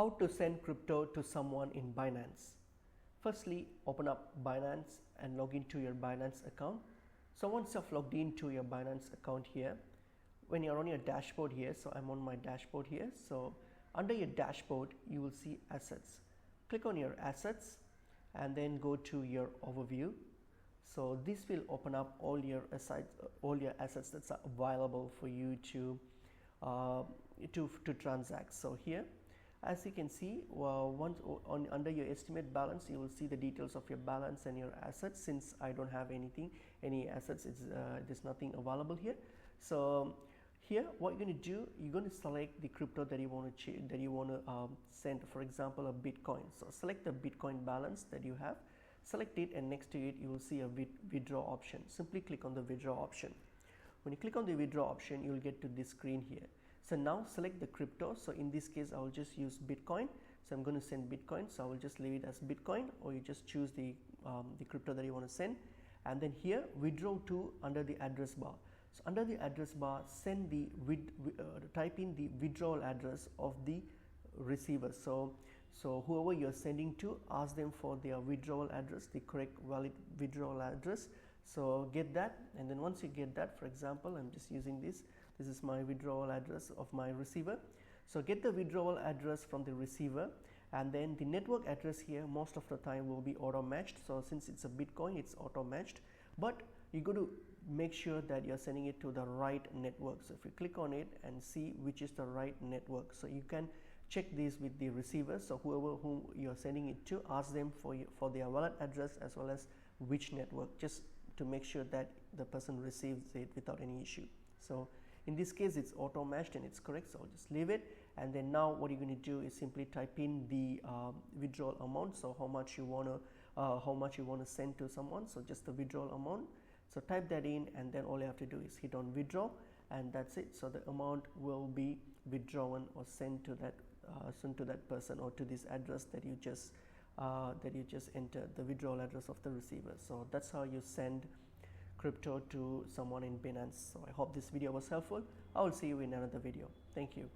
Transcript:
How to send crypto to someone in Binance. Firstly, open up Binance and log into your Binance account. So once you've logged into your Binance account here, when you're on your dashboard here, so I'm on my dashboard here. So under your dashboard, you will see assets. Click on your assets and then go to your overview. So this will open up all your assets that's available for you to transact. So here, as you can see, under your estimate balance, you will see the details of your balance and your assets. Since I don't have any assets, there's nothing available here. So here, what you're going to do, you're going to select the crypto that you want to send. For example, a Bitcoin. So select the Bitcoin balance that you have, select it, and next to it you will see a withdraw option. Simply click on the withdraw option. When you click on the withdraw option, you will get to this screen here. So now select the crypto. So in this case, I will just use Bitcoin. So I'm going to send Bitcoin. So I will just leave it as Bitcoin, or you just choose the crypto that you want to send. And then here, withdraw to under the address bar. So under the address bar, send type in the withdrawal address of the receiver. So whoever you're sending to, ask them for their withdrawal address, the correct valid withdrawal address. So get that, and then once you get that, for example, I'm just using this is my withdrawal address of my receiver. So get the withdrawal address from the receiver, and then the network address here most of the time will be auto matched. So since it's a Bitcoin, it's auto matched, but you got to make sure that you're sending it to the right network. So if you click on it and see which is the right network, so you can check this with the receiver. So whom you're sending it to, ask them for their wallet address as well as which network, just to make sure that the person receives it without any issue. So in this case, it's auto matched and it's correct, so I'll just leave it. And then now what you're going to do is simply type in the withdrawal amount. So how much you want to send to someone, so just the withdrawal amount. So type that in, and then all you have to do is hit on withdraw, and that's it. So the amount will be withdrawn or sent to that person, or to this address that you just entered, the withdrawal address of the receiver. So that's how you send crypto to someone in Binance. So I hope this video was helpful. I will see you in another video. Thank you.